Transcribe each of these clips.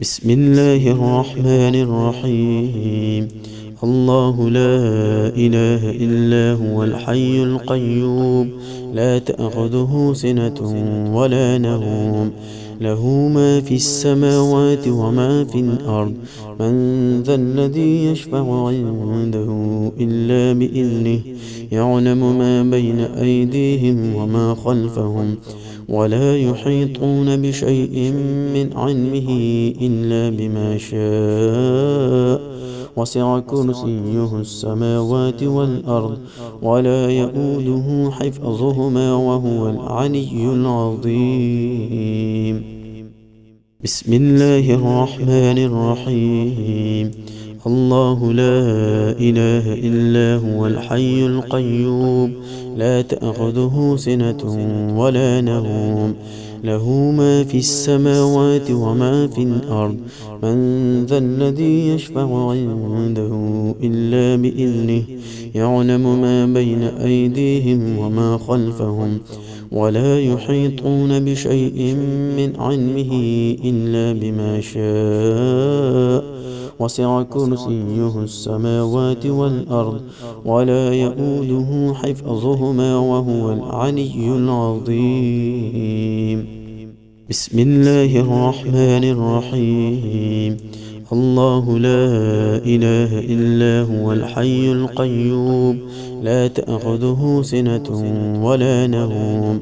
بسم الله الرحمن الرحيم. الله لا إله إلا هو الحي القيوم، لا تأخذه سنة ولا نوم، له ما في السماوات وما في الأرض. من ذا الذي يشفع عنده إلا بإذنه، يعلم ما بين أيديهم وما خلفهم، ولا يحيطون بشيء من علمه إلا بما شاء. وسع كرسيه السماوات والأرض، ولا يؤوده حفظهما، وهو العلي العظيم. بسم الله الرحمن الرحيم. الله لا إله إلا هو الحي القيوم، لا تأخذه سنة ولا نوم، له ما في السماوات وما في الأرض. من ذا الذي يشفع عنده إلا بإذنه، يعلم ما بين أيديهم وما خلفهم، ولا يحيطون بشيء من علمه إلا بما شاء. وسع كرسيه السماوات والأرض، ولا يؤوده حفظهما، وهو العلي العظيم. بسم الله الرحمن الرحيم. الله لا إله إلا هو الحي القيوم، لا تأخذه سنة ولا نوم،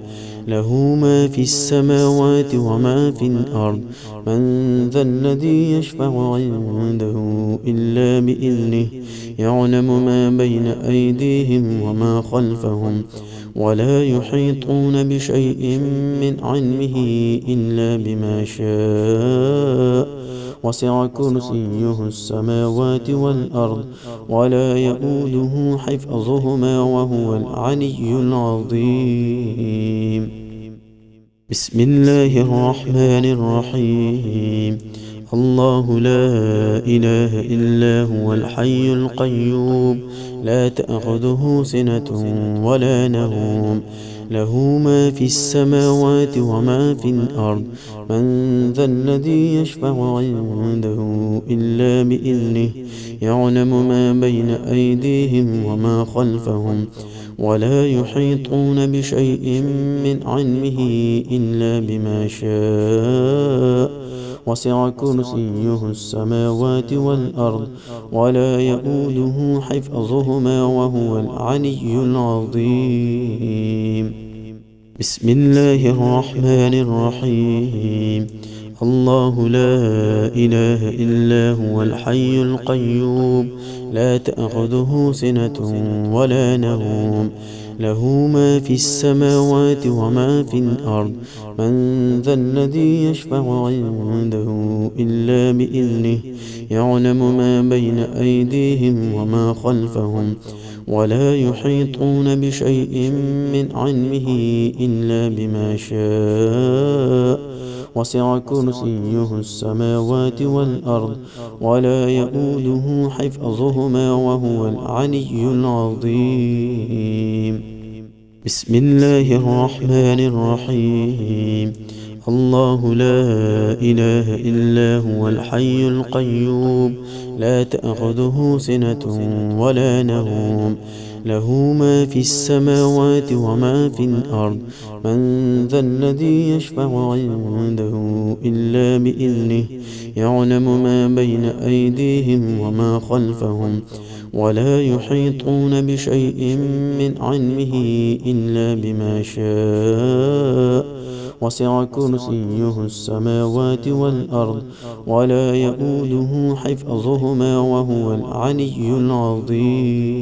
له ما في السماوات وما في الأرض. من ذا الذي يشفع عنده إلا بإذنه، يعلم ما بين أيديهم وما خلفهم، ولا يحيطون بشيء من علمه إلا بما شاء. وسع كرسيه السماوات والأرض، ولا يؤوده حفظهما، وهو العلي العظيم. بسم الله الرحمن الرحيم. الله لا إله إلا هو الحي القيوم، لا تأخذه سنة ولا نوم، له ما في السماوات وما في الأرض. من ذا الذي يشفع عنده إلا بإذنه، يعلم ما بين أيديهم وما خلفهم، ولا يحيطون بشيء من علمه إلا بما شاء. وسع كرسيه السماوات والأرض، ولا يؤوده حفظهما، وهو العلي العظيم. بسم الله الرحمن الرحيم. الله لا إله إلا هو الحي القيوم، لا تأخذه سنة ولا نوم، له ما في السماوات وما في الأرض. من ذا الذي يشفع عنده إلا بإذنه، يعلم ما بين أيديهم وما خلفهم، ولا يحيطون بشيء من علمه إلا بما شاء. وسع كرسيه السماوات والأرض، ولا يؤوده حفظهما، وهو العلي العظيم. بسم الله الرحمن الرحيم. الله لا إله إلا هو الحي القيوم، لا تأخذه سنة ولا نوم، له ما في السماوات وما في الأرض. من ذا الذي يشفع عنده إلا بإذنه، يعلم ما بين أيديهم وما خلفهم، ولا يحيطون بشيء من علمه إلا بما شاء. وسع كرسيه السماوات والأرض، ولا يؤوده حفظهما، وهو العلي العظيم.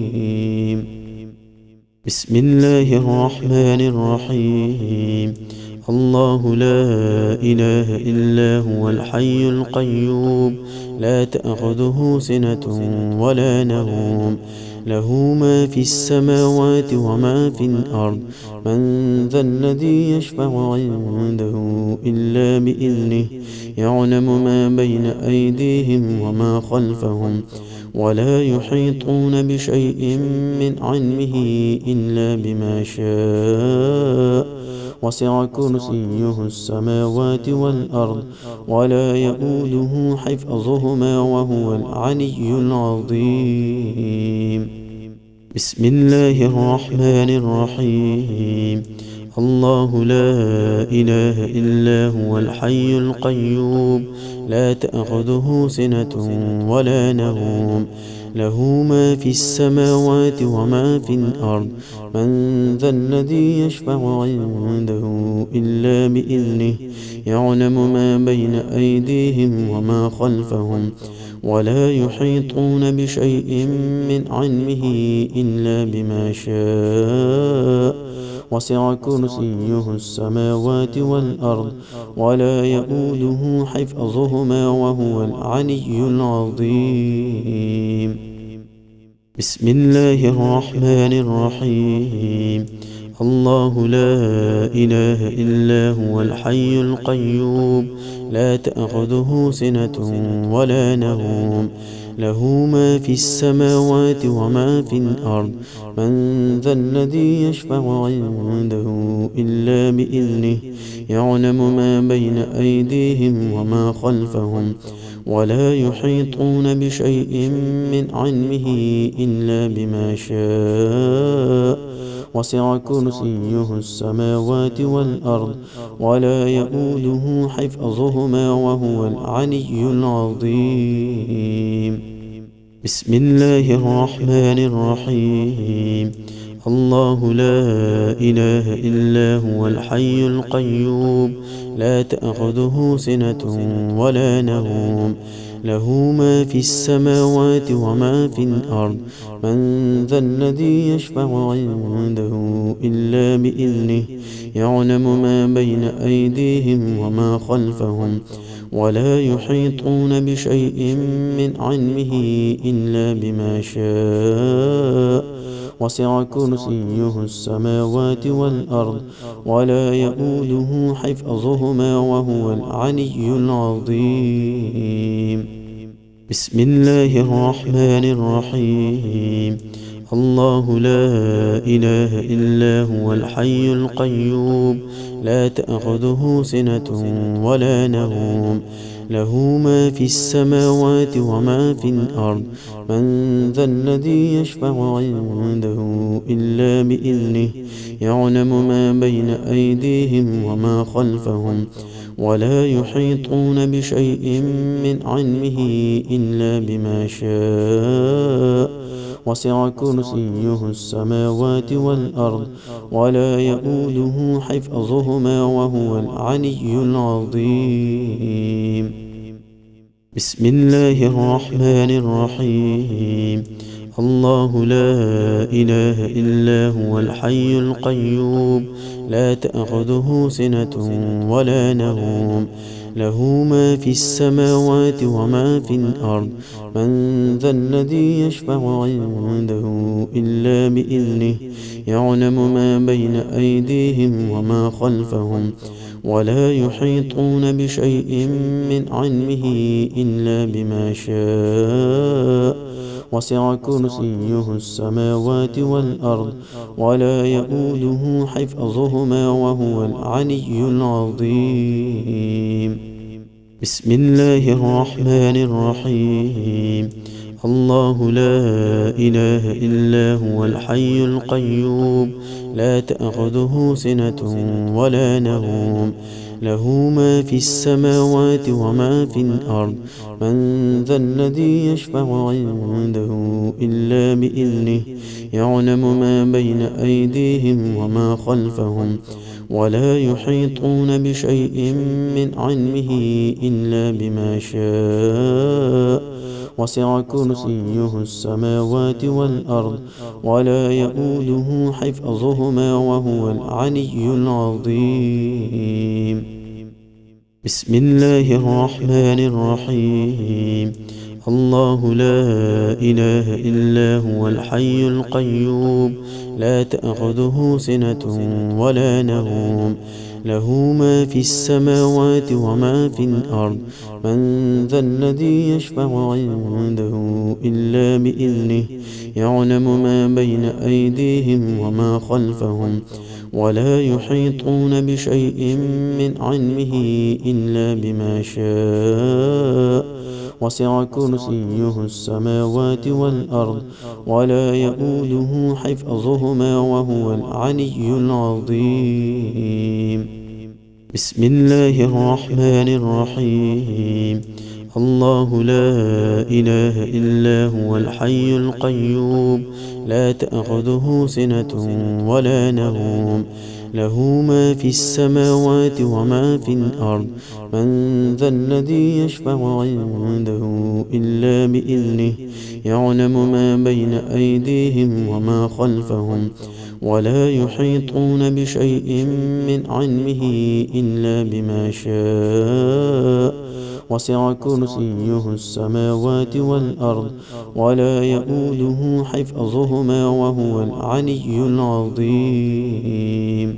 بسم الله الرحمن الرحيم. الله لا إله إلا هو الحي القيوم، لا تأخذه سنة ولا نوم، له ما في السماوات وما في الأرض. من ذا الذي يشفع عنده إلا بإذنه، يعلم ما بين أيديهم وما خلفهم، ولا يحيطون بشيء من علمه إلا بما شاء. وسع كرسيه السماوات والأرض ولا يؤوده حفظهما وهو العلي العظيم. بسم الله الرحمن الرحيم. الله لا إله إلا هو الحي القيوم لا تأخذه سنة ولا نوم له ما في السماوات وما في الأرض من ذا الذي يشفع عنده إلا بإذنه يعلم ما بين أيديهم وما خلفهم ولا يحيطون بشيء من علمه إلا بما شاء وسع كرسيه السماوات والأرض ولا يؤوده حفظهما وهو العلي العظيم. بسم الله الرحمن الرحيم. الله لا إله إلا هو الحي القيوم لا تأخذه سنة ولا نوم له ما في السماوات وما في الأرض من ذا الذي يشفع عنده إلا بإذنه يعلم ما بين أيديهم وما خلفهم ولا يحيطون بشيء من علمه إلا بما شاء وسع كرسيه السماوات والأرض ولا يؤوده حفظهما وهو العلي العظيم. بسم الله الرحمن الرحيم. الله لا إله إلا هو الحي القيوم لا تأخذه سنة ولا نوم له ما في السماوات وما في الأرض من ذا الذي يشفع عنده إلا بإذنه يعلم ما بين أيديهم وما خلفهم ولا يحيطون بشيء من علمه إلا بما شاء وسع كرسيه السماوات والأرض ولا يؤوده حفظهما وهو العلي العظيم. بسم الله الرحمن الرحيم. الله لا إله إلا هو الحي القيوم لا تأخذه سنة ولا نوم له ما في السماوات وما في الأرض من ذا الذي يشفع عنده إلا بإذنه يعلم ما بين أيديهم وما خلفهم ولا يحيطون بشيء من علمه إلا بما شاء وسع كرسيه السماوات والأرض ولا يؤوده حفظهما وهو العلي العظيم. بسم الله الرحمن الرحيم. الله لا إله إلا هو الحي القيوم لا تأخذه سنة ولا نوم له ما في السماوات وما في الأرض من ذا الذي يشفع عنده إلا بإذنه يعلم ما بين أيديهم وما خلفهم ولا يحيطون بشيء من علمه إلا بما شاء وسع كرسيه السماوات والأرض ولا يؤوده حفظهما وهو العلي العظيم. بسم الله الرحمن الرحيم. الله لا إله إلا هو الحي القيوم لا تأخذه سنة ولا نوم له ما في السماوات وما في الأرض من ذا الذي يشفع عنده إلا بإذنه يعلم ما بين أيديهم وما خلفهم ولا يحيطون بشيء من علمه إلا بما شاء وسع كرسيه السماوات والأرض ولا يؤوده حفظهما وهو العلي العظيم. بسم الله الرحمن الرحيم. الله لا إله إلا هو الحي القيوم لا تأخذه سنة ولا نوم له ما في السماوات وما في الأرض من ذا الذي يشفع عنده إلا بإذنه يعلم ما بين أيديهم وما خلفهم ولا يحيطون بشيء من علمه إلا بما شاء. وسع كرسيه السماوات والأرض ولا يؤوده حفظهما وهو العلي العظيم. بسم الله الرحمن الرحيم. الله لا إله إلا هو الحي القيوم لا تأخذه سنة ولا نوم له ما في السماوات وما في الأرض من ذا الذي يشفع عنده إلا بإذنه يعلم ما بين أيديهم وما خلفهم ولا يحيطون بشيء من علمه إلا بما شاء. وسع كرسيه السماوات والأرض ولا يؤوده حفظهما وهو العلي العظيم.